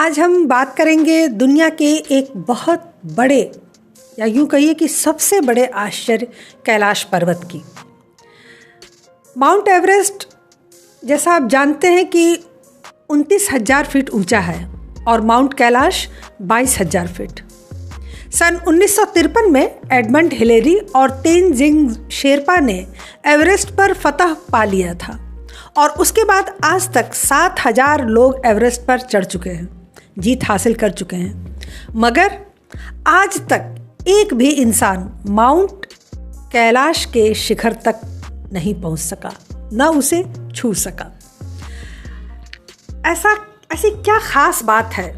आज हम बात करेंगे दुनिया के एक बहुत बड़े या यूँ कहिए कि सबसे बड़े आश्चर्य कैलाश पर्वत की। माउंट एवरेस्ट जैसा आप जानते हैं कि 29,000 फीट ऊंचा है और माउंट कैलाश 22,000 फीट। सन 1953 में एडमंड हिलेरी और तेनजिंग शेरपा ने एवरेस्ट पर फतह पा लिया था और उसके बाद आज तक 7,000 लोग एवरेस्ट पर चढ़ चुके हैं, जीत हासिल कर चुके हैं। मगर आज तक एक भी इंसान माउंट कैलाश के शिखर तक नहीं पहुंच सका, न उसे छू सका। ऐसी क्या खास बात है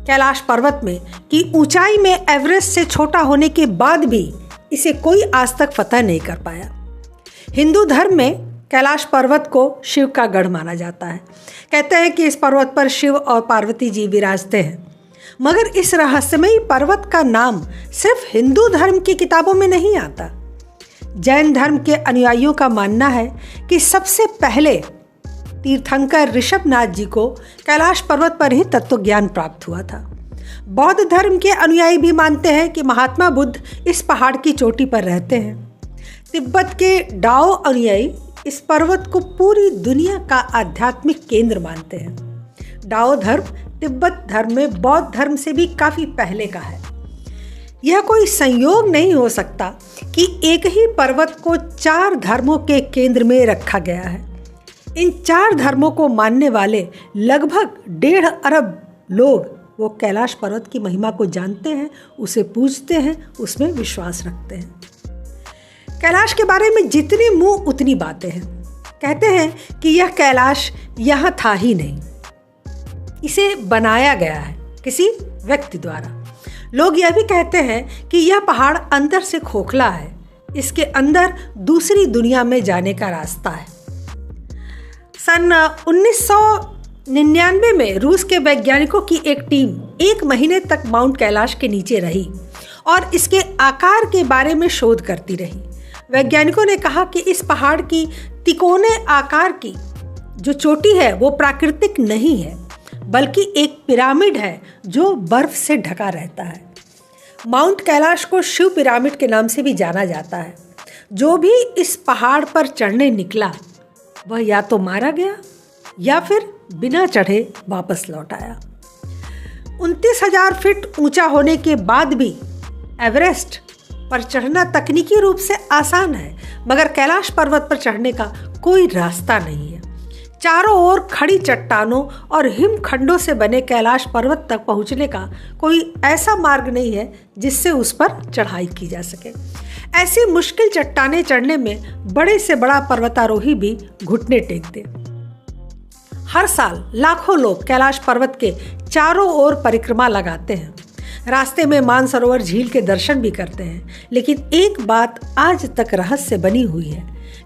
कैलाश पर्वत में कि ऊंचाई में एवरेस्ट से छोटा होने के बाद भी इसे कोई आज तक फतह नहीं कर पाया। हिंदू धर्म में कैलाश पर्वत को शिव का गढ़ माना जाता है। कहते हैं कि इस पर्वत पर शिव और पार्वती जी विराजते हैं। मगर इस रहस्यमयी पर्वत का नाम सिर्फ हिंदू धर्म की किताबों में नहीं आता। जैन धर्म के अनुयायियों का मानना है कि सबसे पहले तीर्थंकर ऋषभनाथ जी को कैलाश पर्वत पर ही तत्व ज्ञान प्राप्त हुआ था। बौद्ध धर्म के अनुयायी भी मानते हैं कि महात्मा बुद्ध इस पहाड़ की चोटी पर रहते हैं। तिब्बत के डाओ अनुयायी इस पर्वत को पूरी दुनिया का आध्यात्मिक केंद्र मानते हैं। डाओ धर्म तिब्बत धर्म में बौद्ध धर्म से भी काफ़ी पहले का है। यह कोई संयोग नहीं हो सकता कि एक ही पर्वत को 4 धर्मों के केंद्र में रखा गया है। इन 4 धर्मों को मानने वाले लगभग 1.5 अरब लोग वो कैलाश पर्वत की महिमा को जानते हैं, उसे पूजते हैं, उसमें विश्वास रखते हैं। कैलाश के बारे में जितनी मुंह उतनी बातें हैं। कहते हैं कि यह कैलाश यहाँ था ही नहीं, इसे बनाया गया है किसी व्यक्ति द्वारा। लोग यह भी कहते हैं कि यह पहाड़ अंदर से खोखला है, इसके अंदर दूसरी दुनिया में जाने का रास्ता है। सन 1999 में रूस के वैज्ञानिकों की एक टीम 1 महीने तक माउंट कैलाश के नीचे रही और इसके आकार के बारे में शोध करती रही। वैज्ञानिकों ने कहा कि इस पहाड़ की तिकोने आकार की जो चोटी है वो प्राकृतिक नहीं है, बल्कि एक पिरामिड है जो बर्फ से ढका रहता है। माउंट कैलाश को शिव पिरामिड के नाम से भी जाना जाता है। जो भी इस पहाड़ पर चढ़ने निकला वह या तो मारा गया या फिर बिना चढ़े वापस लौट आया। 29,000 फीट ऊंचा होने के बाद भी एवरेस्ट पर चढ़ना तकनीकी रूप से आसान है, मगर कैलाश पर्वत पर चढ़ने का कोई रास्ता नहीं है। चारों ओर खड़ी चट्टानों और हिमखंडों से बने कैलाश पर्वत तक पहुंचने का कोई ऐसा मार्ग नहीं है जिससे उस पर चढ़ाई की जा सके। ऐसी मुश्किल चट्टानें चढ़ने में बड़े से बड़ा पर्वतारोही भी घुटने टेक दे। हर साल लाखों लोग कैलाश पर्वत के चारों ओर परिक्रमा लगाते हैं। रास्ते में मानसरोवर झील के दर्शन भी करते हैं। लेकिन एक बात आज तक रहस्य बनी हुई है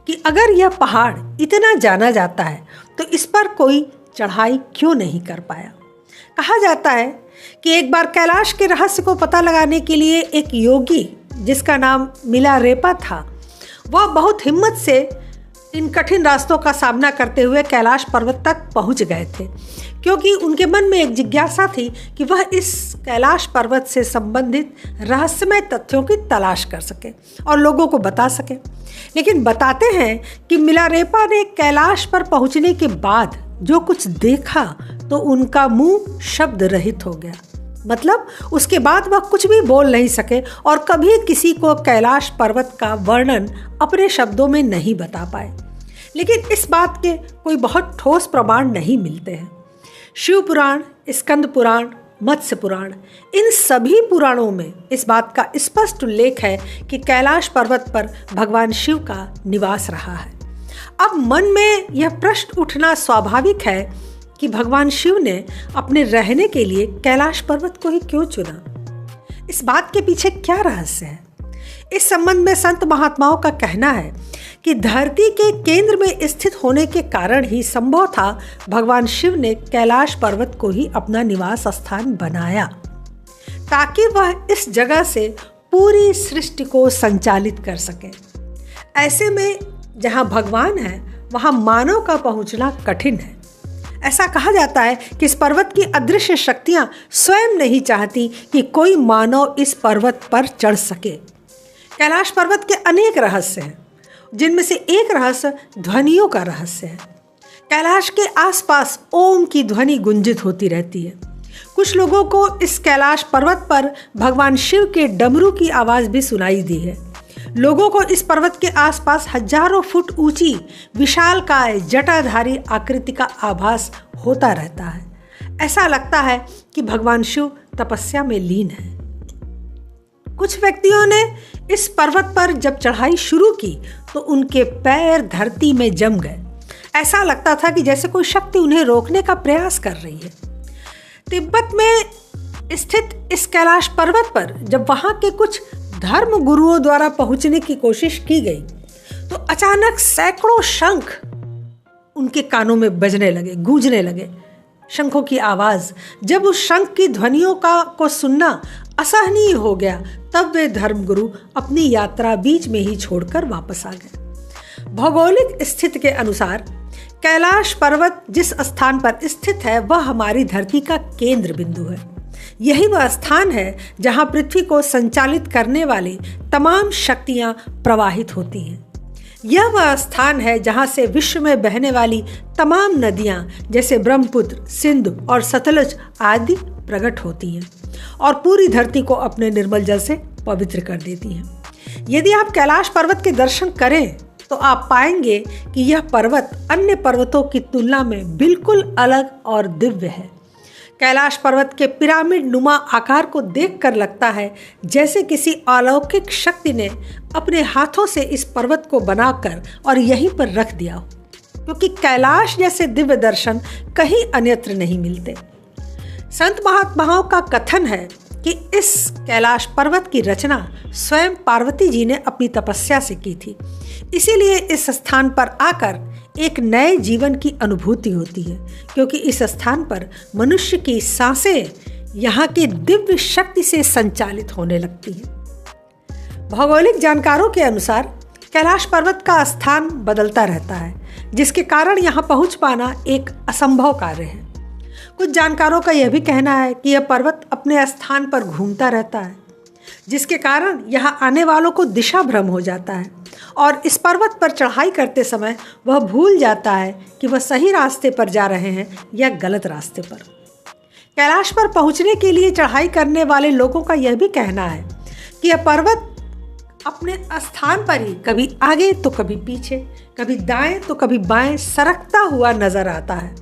कि अगर यह पहाड़ इतना जाना जाता है तो इस पर कोई चढ़ाई क्यों नहीं कर पाया। कहा जाता है कि एक बार कैलाश के रहस्य को पता लगाने के लिए एक योगी जिसका नाम मिलारेपा था, वह बहुत हिम्मत से इन कठिन रास्तों का सामना करते हुए कैलाश पर्वत तक पहुंच गए थे, क्योंकि उनके मन में एक जिज्ञासा थी कि वह इस कैलाश पर्वत से संबंधित रहस्यमय तथ्यों की तलाश कर सके और लोगों को बता सके। लेकिन बताते हैं कि मिलारेपा ने कैलाश पर पहुंचने के बाद जो कुछ देखा तो उनका मुंह शब्द रहित हो गया। मतलब उसके बाद वह कुछ भी बोल नहीं सके और कभी किसी को कैलाश पर्वत का वर्णन अपने शब्दों में नहीं बता पाए। लेकिन इस बात के कोई बहुत ठोस प्रमाण नहीं मिलते हैं। शिव पुराण, स्कंद पुराण, मत्स्य पुराण, इन सभी पुराणों में इस बात का स्पष्ट उल्लेख है कि कैलाश पर्वत पर भगवान शिव का निवास रहा है। अब मन में यह प्रश्न उठना स्वाभाविक है कि भगवान शिव ने अपने रहने के लिए कैलाश पर्वत को ही क्यों चुना। इस बात के पीछे क्या रहस्य है? इस संबंध में संत महात्माओं का कहना है कि धरती के केंद्र में स्थित होने के कारण ही संभव था भगवान शिव ने कैलाश पर्वत को ही अपना निवास स्थान बनाया, ताकि वह इस जगह से पूरी सृष्टि को संचालित कर सके। ऐसे में जहाँ भगवान है वहाँ मानव का पहुँचना कठिन है। ऐसा कहा जाता है कि इस पर्वत की अदृश्य शक्तियां स्वयं नहीं चाहती कि कोई मानव इस पर्वत पर चढ़ सके। कैलाश पर्वत के अनेक रहस्य हैं, जिनमें से एक रहस्य ध्वनियों का रहस्य है। कैलाश के आसपास ओम की ध्वनि गुंजित होती रहती है। कुछ लोगों को इस कैलाश पर्वत पर भगवान शिव के डमरू की आवाज़ भी सुनाई दी है। लोगों को इस पर्वत के आसपास हजारों फुट ऊंची विशालकाय जटाधारी आकृति का आभास होता रहता है। ऐसा लगता है कि भगवान शिव तपस्या में लीन है। कुछ व्यक्तियों ने इस पर्वत पर जब चढ़ाई शुरू की तो उनके पैर धरती में जम गए। ऐसा लगता था कि जैसे कोई शक्ति उन्हें रोकने का प्रयास कर रही है। तिब्बत में स्थित इस कैलाश पर्वत पर जब वहां के कुछ धर्म गुरुओं द्वारा पहुंचने की कोशिश की गई तो अचानक सैकड़ों शंख उनके कानों में बजने लगे, गूंजने लगे। शंखों की आवाज, जब उस शंख की ध्वनियों को सुनना असहनीय हो गया, तब वे धर्मगुरु अपनी यात्रा बीच में ही छोड़कर वापस आ गए। भौगोलिक स्थिति के अनुसार कैलाश पर्वत जिस स्थान पर स्थित है वह हमारी धरती का केंद्र बिंदु है। यही वह स्थान है जहां पृथ्वी को संचालित करने वाली तमाम शक्तियां प्रवाहित होती हैं। यह वह स्थान है जहां से विश्व में बहने वाली तमाम नदियां जैसे ब्रह्मपुत्र, सिंधु और सतलज आदि प्रकट होती हैं और पूरी धरती को अपने निर्मल जल से पवित्र कर देती हैं। यदि आप कैलाश पर्वत के दर्शन करें तो आप पाएंगे कि यह पर्वत अन्य पर्वतों की तुलना में बिल्कुल अलग और दिव्य है। कैलाश पर्वत के पिरामिड नुमा आकार को देखकर लगता है जैसे किसी अलौकिक शक्ति ने अपने हाथों से इस पर्वत को बनाकर और यहीं पर रख दिया हो, क्योंकि कैलाश जैसे दिव्य दर्शन कहीं अन्यत्र नहीं मिलते। संत महात्माओं का कथन है कि इस कैलाश पर्वत की रचना स्वयं पार्वती जी ने अपनी तपस्या से की थी। इसीलिए इस स्थान पर आकर एक नए जीवन की अनुभूति होती है, क्योंकि इस स्थान पर मनुष्य की सांसें यहाँ की दिव्य शक्ति से संचालित होने लगती हैं। भौगोलिक जानकारों के अनुसार कैलाश पर्वत का स्थान बदलता रहता है, जिसके कारण यहाँ पहुँच पाना एक असंभव कार्य है। कुछ जानकारों का यह भी कहना है कि यह पर्वत अपने स्थान पर घूमता रहता है, जिसके कारण यहाँ आने वालों को दिशा भ्रम हो जाता है और इस पर्वत पर चढ़ाई करते समय वह भूल जाता है कि वह सही रास्ते पर जा रहे हैं या गलत रास्ते पर। कैलाश पर पहुँचने के लिए चढ़ाई करने वाले लोगों का यह भी कहना है कि यह पर्वत अपने स्थान पर ही कभी आगे तो कभी पीछे, कभी दाएं तो कभी बाएं सरकता हुआ नजर आता है,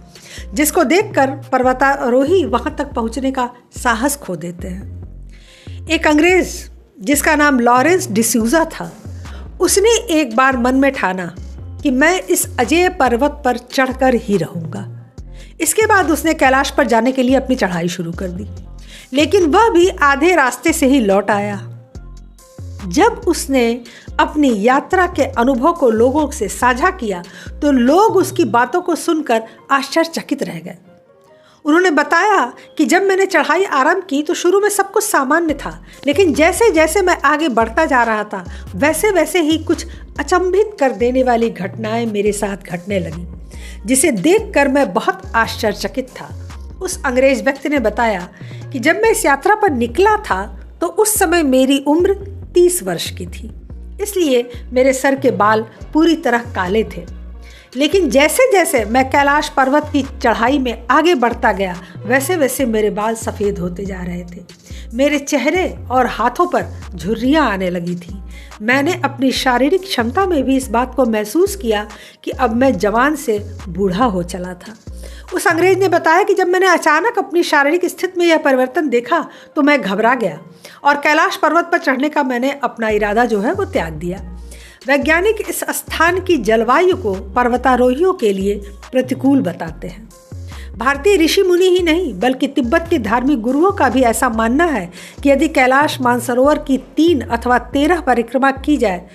जिसको देखकर पर्वतारोही वहां तक पहुंचने का साहस खो देते हैं। एक अंग्रेज जिसका नाम लॉरेंस डिसूजा था, उसने एक बार मन में ठाना कि मैं इस अजेय पर्वत पर चढ़कर ही रहूंगा। इसके बाद उसने कैलाश पर जाने के लिए अपनी चढ़ाई शुरू कर दी, लेकिन वह भी आधे रास्ते से ही लौट आया। जब उसने अपनी यात्रा के अनुभव को लोगों से साझा किया तो लोग उसकी बातों को सुनकर आश्चर्यचकित रह गए। उन्होंने बताया कि जब मैंने चढ़ाई आरंभ की तो शुरू में सब कुछ सामान्य था, लेकिन जैसे जैसे मैं आगे बढ़ता जा रहा था वैसे वैसे ही कुछ अचंभित कर देने वाली घटनाएं मेरे साथ घटने लगी, जिसे देखकर मैं बहुत आश्चर्यचकित था। उस अंग्रेज व्यक्ति ने बताया कि जब मैं इस यात्रा पर निकला था तो उस समय मेरी उम्र 30 वर्ष की थी, इसलिए मेरे सर के बाल पूरी तरह काले थे। लेकिन जैसे जैसे मैं कैलाश पर्वत की चढ़ाई में आगे बढ़ता गया वैसे वैसे मेरे बाल सफ़ेद होते जा रहे थे। मेरे चेहरे और हाथों पर झुर्रियाँ आने लगी थी। मैंने अपनी शारीरिक क्षमता में भी इस बात को महसूस किया कि अब मैं जवान से बूढ़ा हो चला था। उस अंग्रेज ने बताया कि जब मैंने अचानक अपनी शारीरिक स्थिति में यह परिवर्तन देखा तो मैं घबरा गया और कैलाश पर्वत पर चढ़ने का मैंने अपना इरादा जो है वो त्याग दिया। वैज्ञानिक इस स्थान की जलवायु को पर्वतारोहियों के लिए प्रतिकूल बताते हैं। भारतीय ऋषि मुनि ही नहीं बल्कि तिब्बत के धार्मिक गुरुओं का भी ऐसा मानना है कि यदि कैलाश मानसरोवर की 3 अथवा 13 परिक्रमा की जाए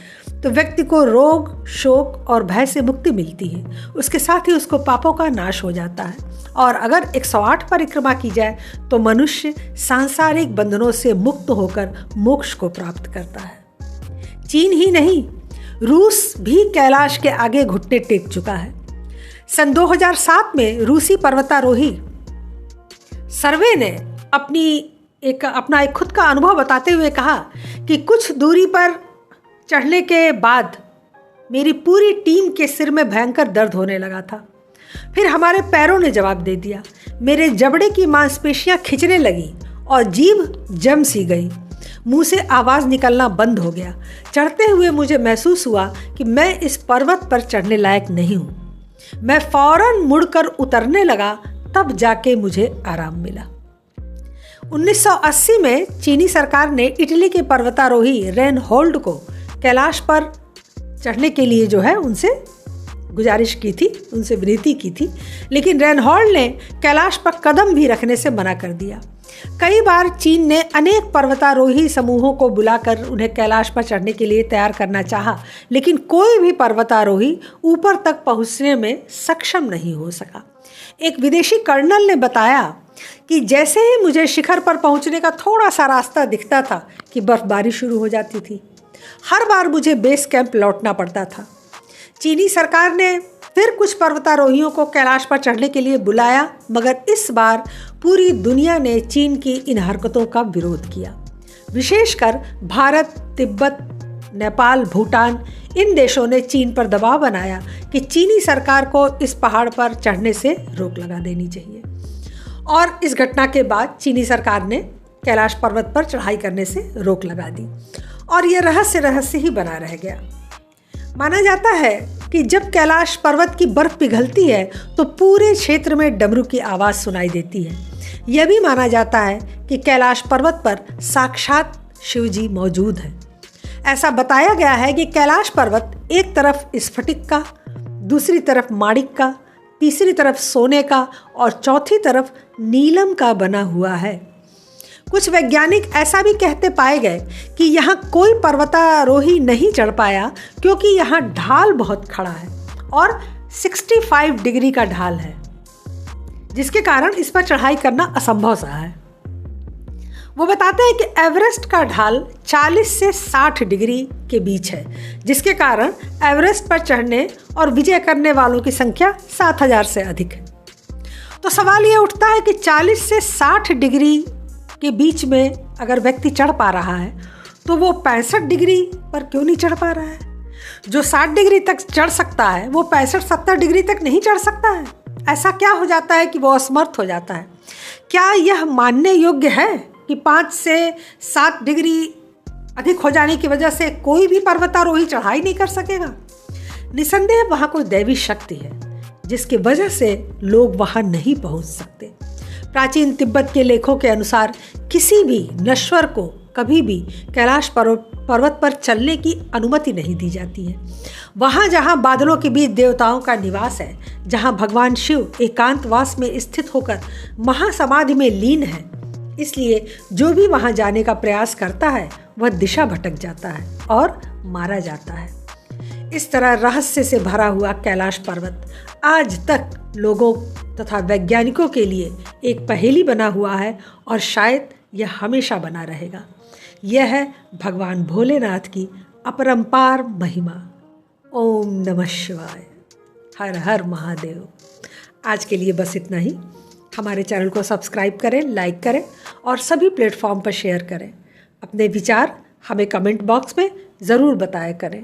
तो व्यक्ति को रोग, शोक और भय से मुक्ति मिलती है। उसके साथ ही उसको पापों का नाश हो जाता है और अगर 108 परिक्रमा की जाए तो मनुष्य सांसारिक बंधनों से मुक्त होकर मोक्ष को प्राप्त करता है। चीन ही नहीं, रूस भी कैलाश के आगे घुटने टेक चुका है। सन 2007 में रूसी पर्वतारोही सर्वे ने अपना एक खुद का अनुभव बताते हुए कहा कि कुछ दूरी पर चढ़ने के बाद मेरी पूरी टीम के सिर में भयंकर दर्द होने लगा था। फिर हमारे पैरों ने जवाब दे दिया। मेरे जबड़े की मांसपेशियां खिंचने लगी और जीभ जम सी गई। मुंह से आवाज़ निकलना बंद हो गया। चढ़ते हुए मुझे महसूस हुआ कि मैं इस पर्वत पर चढ़ने लायक नहीं हूँ। मैं फौरन मुड़कर उतरने लगा, तब जाके मुझे आराम मिला। 1980 में चीनी सरकार ने इटली के पर्वतारोही रेनहोल्ड को कैलाश पर चढ़ने के लिए उनसे गुजारिश की थी, उनसे विनती की थी, लेकिन रेनहोल्ड ने कैलाश पर कदम भी रखने से मना कर दिया। कई बार चीन ने अनेक पर्वतारोही समूहों को बुलाकर उन्हें कैलाश पर चढ़ने के लिए तैयार करना चाहा, लेकिन कोई भी पर्वतारोही ऊपर तक पहुंचने में सक्षम नहीं हो सका। एक विदेशी कर्नल ने बताया कि जैसे ही मुझे शिखर पर पहुंचने का थोड़ा सा रास्ता दिखता था कि बर्फबारी शुरू हो जाती थी। हर बार मुझे बेस कैंप लौटना पड़ता था। चीनी सरकार ने फिर कुछ पर्वतारोहियों को कैलाश पर चढ़ने के लिए बुलाया, मगर इस बार पूरी दुनिया ने चीन की इन हरकतों का विरोध किया। विशेषकर भारत, तिब्बत, नेपाल, भूटान, इन देशों ने चीन पर दबाव बनाया कि चीनी सरकार को इस पहाड़ पर चढ़ने से रोक लगा देनी चाहिए। और इस घटना के बाद चीनी सरकार ने कैलाश पर्वत पर चढ़ाई करने से रोक लगा दी और यह रहस्य ही बना रह गया। माना जाता है कि जब कैलाश पर्वत की बर्फ पिघलती है तो पूरे क्षेत्र में डमरू की आवाज़ सुनाई देती है। यह भी माना जाता है कि कैलाश पर्वत पर साक्षात शिव जी मौजूद हैं। ऐसा बताया गया है कि कैलाश पर्वत एक तरफ स्फटिक का, दूसरी तरफ माणिक का, तीसरी तरफ सोने का और चौथी तरफ नीलम का बना हुआ है। कुछ वैज्ञानिक ऐसा भी कहते पाए गए कि यहाँ कोई पर्वतारोही नहीं चढ़ पाया क्योंकि यहाँ ढाल बहुत खड़ा है और 65 डिग्री का ढाल है, जिसके कारण इस पर चढ़ाई करना असंभव सा है। वो बताते हैं कि एवरेस्ट का ढाल 40 से 60 डिग्री के बीच है, जिसके कारण एवरेस्ट पर चढ़ने और विजय करने वालों की संख्या 7000 से अधिक है। तो सवाल ये उठता है कि 40 से 60 डिग्री के बीच में अगर व्यक्ति चढ़ पा रहा है तो वो 65 डिग्री पर क्यों नहीं चढ़ पा रहा है? जो 60 डिग्री तक चढ़ सकता है वो 65-70 डिग्री तक नहीं चढ़ सकता है। ऐसा क्या हो जाता है कि वो असमर्थ हो जाता है? क्या यह मानने योग्य है कि 5 से 7 डिग्री अधिक हो जाने की वजह से कोई भी पर्वतारोही चढ़ाई नहीं कर सकेगा? निसंदेह वहाँ कोई दैवी शक्ति है जिसकी वजह से लोग वहाँ नहीं पहुँच सकते। प्राचीन तिब्बत के लेखों के अनुसार किसी भी नश्वर को कभी भी कैलाश पर्वत पर चलने की अनुमति नहीं दी जाती है। वहाँ जहाँ बादलों के बीच देवताओं का निवास है, जहाँ भगवान शिव एकांतवास में स्थित होकर महासमाधि में लीन है, इसलिए जो भी वहाँ जाने का प्रयास करता है वह दिशा भटक जाता है और मारा जाता है। इस तरह रहस्य से भरा हुआ कैलाश पर्वत आज तक लोगों तथा वैज्ञानिकों के लिए एक पहेली बना हुआ है और शायद यह हमेशा बना रहेगा। यह है भगवान भोलेनाथ की अपरंपार महिमा। ओम नमः शिवाय, हर हर महादेव। आज के लिए बस इतना ही। हमारे चैनल को सब्सक्राइब करें, लाइक करें और सभी प्लेटफॉर्म पर शेयर करें। अपने विचार हमें कमेंट बॉक्स में ज़रूर बताया करें।